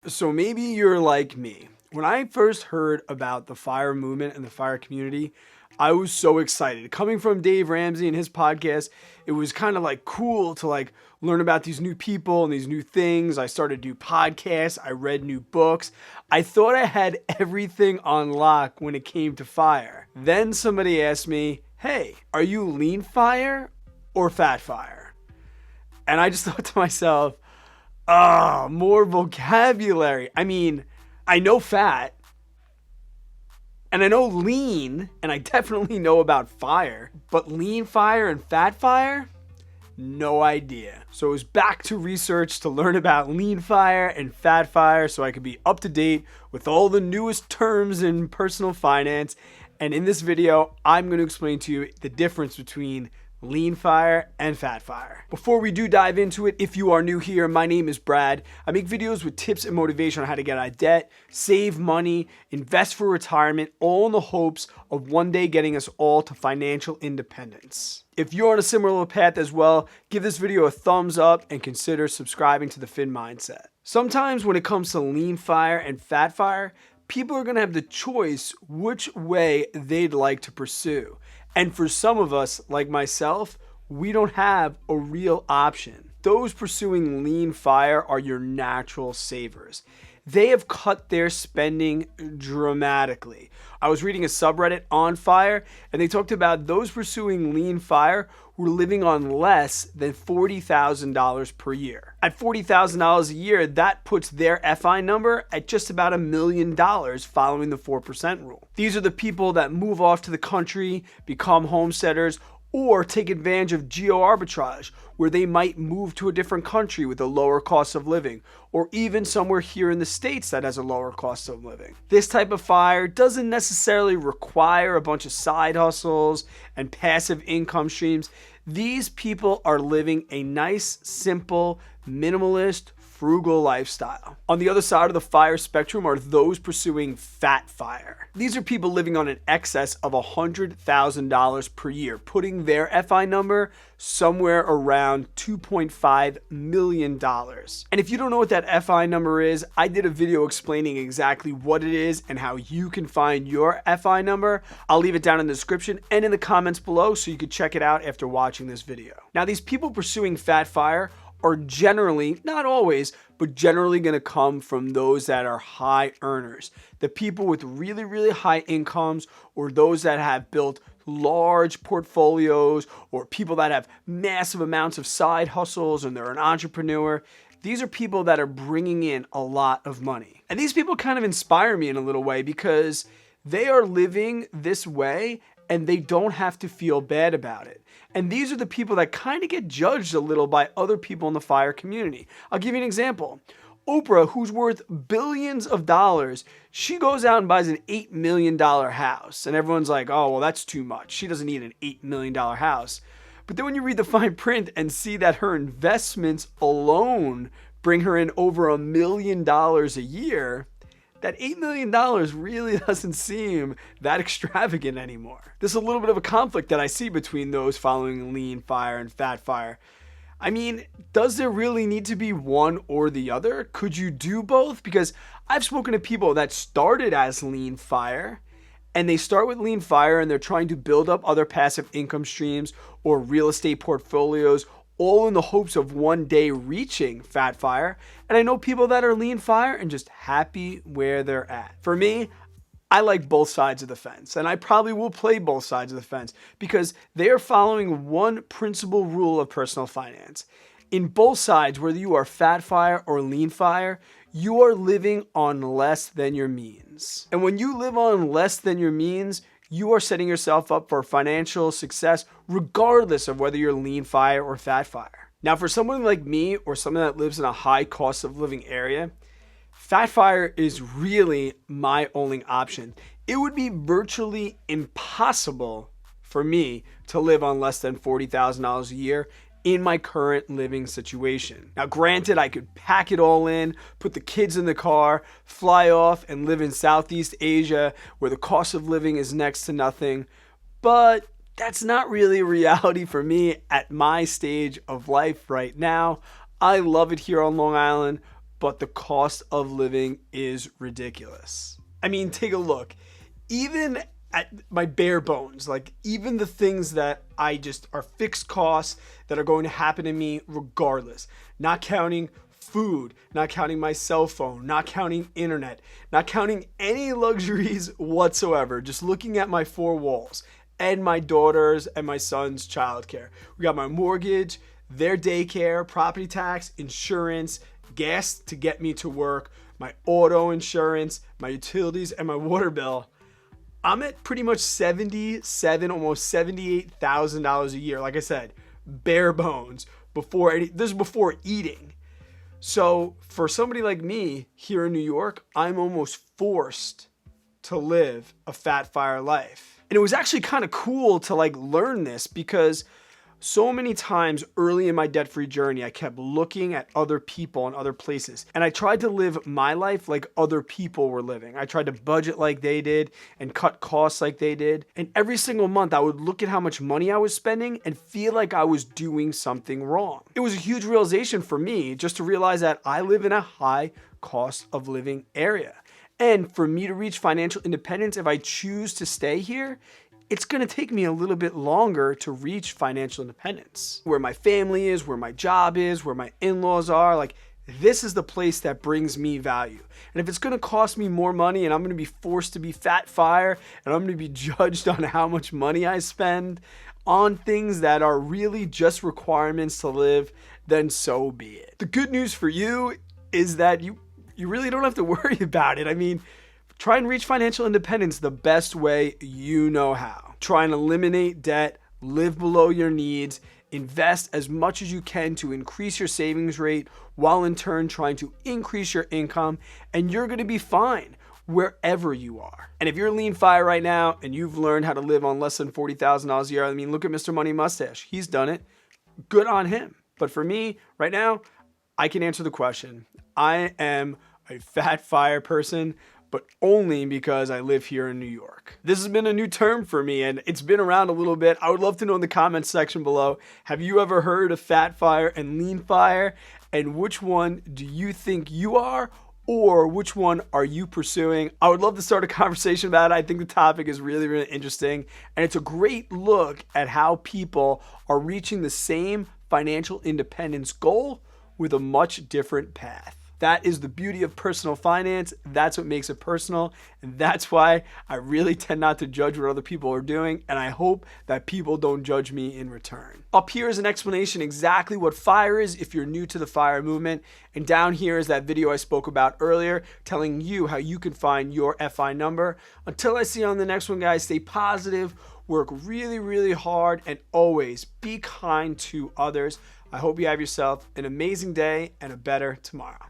So maybe you're like me. When I first heard about the FIRE movement and the FIRE community, I was so excited. Coming from Dave Ramsey and his podcast, it was kind of like cool to like learn about these new people and these new things. I started to do podcasts. I read new books. I thought I had everything on lock when it came to FIRE. Then somebody asked me, hey, are you leanFIRE or fatFIRE? And I just thought to myself, more vocabulary. I mean, I know fat, and I know lean, and I definitely know about FIRE, but leanFIRE and fatFIRE? No idea. So it was back to research to learn about leanFIRE and fatFIRE so I could be up to date with all the newest terms in personal finance. And in this video, I'm going to explain to you the difference between leanFIRE and fatFIRE. Before we do dive into it, if you are new here, my name is Brad. I make videos with tips and motivation on how to get out of debt, save money, invest for retirement, all in the hopes of one day getting us all to financial independence. If you're on a similar path as well, give this video a thumbs up and consider subscribing to the Fin Mindset. Sometimes when it comes to leanFIRE and fatFIRE, people are going to have the choice which way they'd like to pursue. And for some of us, like myself, we don't have a real option. Those pursuing leanFIRE are your natural savers. They have cut their spending dramatically. I was reading a subreddit on FIRE, and they talked about those pursuing leanFIRE were living on less than $40,000 per year. At $40,000 a year, that puts their FI number at just about $1 million following the 4% rule. These are the people that move off to the country, become homesteaders, or take advantage of geo arbitrage, where they might move to a different country with a lower cost of living, or even somewhere here in the States that has a lower cost of living. This type of FIRE doesn't necessarily require a bunch of side hustles and passive income streams. These people are living a nice, simple, minimalist, frugal lifestyle. On the other side of the FIRE spectrum are those pursuing fatFIRE. These are people living on an excess of $100,000 per year, putting their FI number somewhere around $2.5 million. And if you don't know what that FI number is, I did a video explaining exactly what it is and how you can find your FI number. I'll leave it down in the description and in the comments below so you can check it out after watching this video. Now, these people pursuing fatFIRE are generally, not always, but generally going to come from those that are high earners. The people with really, really high incomes, or those that have built large portfolios, or people that have massive amounts of side hustles and they're an entrepreneur. These are people that are bringing in a lot of money. And these people kind of inspire me in a little way because they are living this way and they don't have to feel bad about it. And these are the people that kind of get judged a little by other people in the FIRE community. I'll give you an example. Oprah, who's worth billions of dollars, she goes out and buys an $8 million house. And everyone's like, oh, well, that's too much. She doesn't need an $8 million house. But then when you read the fine print and see that her investments alone bring her in over $1 million a year, that $8 million really doesn't seem that extravagant anymore. There's a little bit of a conflict that I see between those following leanFIRE and fatFIRE. I mean, does there really need to be one or the other? Could you do both? Because I've spoken to people that started as leanFIRE, and they start with leanFIRE and they're trying to build up other passive income streams or real estate portfolios, all in the hopes of one day reaching fatFIRE. And I know people that are leanFIRE and just happy where they're at. For me, I like both sides of the fence, and I probably will play both sides of the fence because they are following one principal rule of personal finance. In both sides, whether you are fatFIRE or leanFIRE, you are living on less than your means. And when you live on less than your means, you are setting yourself up for financial success regardless of whether you're leanFIRE or fatFIRE. Now, for someone like me or someone that lives in a high cost of living area, fatFIRE is really my only option. It would be virtually impossible for me to live on less than $40,000 a year in my current living situation. Now, granted, I could pack it all in, put the kids in the car, fly off and live in Southeast Asia where the cost of living is next to nothing, but that's not really a reality for me at my stage of life right now. I love it here on Long Island, but the cost of living is ridiculous. I mean, take a look. Even at my bare bones, like even the things that I just are fixed costs that are going to happen to me regardless, not counting food, not counting my cell phone, not counting internet, not counting any luxuries whatsoever, just looking at my four walls and my daughter's and my son's childcare. We got my mortgage, their daycare, property tax, insurance, gas to get me to work, my auto insurance, my utilities, and my water bill. I'm at pretty much $77,000, almost $78,000 a year. Like I said, bare bones. This is before eating. So for somebody like me here in New York, I'm almost forced to live a fatFIRE life. And it was actually kind of cool to learn this, because so many times early in my debt-free journey, I kept looking at other people and other places. And I tried to live my life like other people were living. I tried to budget like they did and cut costs like they did. And every single month, I would look at how much money I was spending and feel like I was doing something wrong. It was a huge realization for me just to realize that I live in a high cost of living area. And for me to reach financial independence, if I choose to stay here, it's going to take me a little bit longer to reach financial independence. Where my family is, where my job is, where my in-laws are, this is the place that brings me value. And if it's going to cost me more money and I'm going to be forced to be fatFIRE and I'm going to be judged on how much money I spend on things that are really just requirements to live, then so be it. The good news for you is that you really don't have to worry about it. I mean, try and reach financial independence the best way you know how. Try and eliminate debt, live below your needs, invest as much as you can to increase your savings rate while in turn trying to increase your income, and you're going to be fine wherever you are. And if you're leanFIRE right now and you've learned how to live on less than $40,000 a year, I mean, look at Mr. Money Mustache. He's done it. Good on him. But for me, right now, I can answer the question. I am a fatFIRE person, but only because I live here in New York. This has been a new term for me, and it's been around a little bit. I would love to know in the comments section below, have you ever heard of fatFIRE and leanFIRE, and which one do you think you are, or which one are you pursuing? I would love to start a conversation about it. I think the topic is really, really interesting, and it's a great look at how people are reaching the same financial independence goal with a much different path. That is the beauty of personal finance. That's what makes it personal. And that's why I really tend not to judge what other people are doing. And I hope that people don't judge me in return. Up here is an explanation exactly what FIRE is if you're new to the FIRE movement. And down here is that video I spoke about earlier, telling you how you can find your FI number. Until I see you on the next one, guys, stay positive, work really, really hard, and always be kind to others. I hope you have yourself an amazing day and a better tomorrow.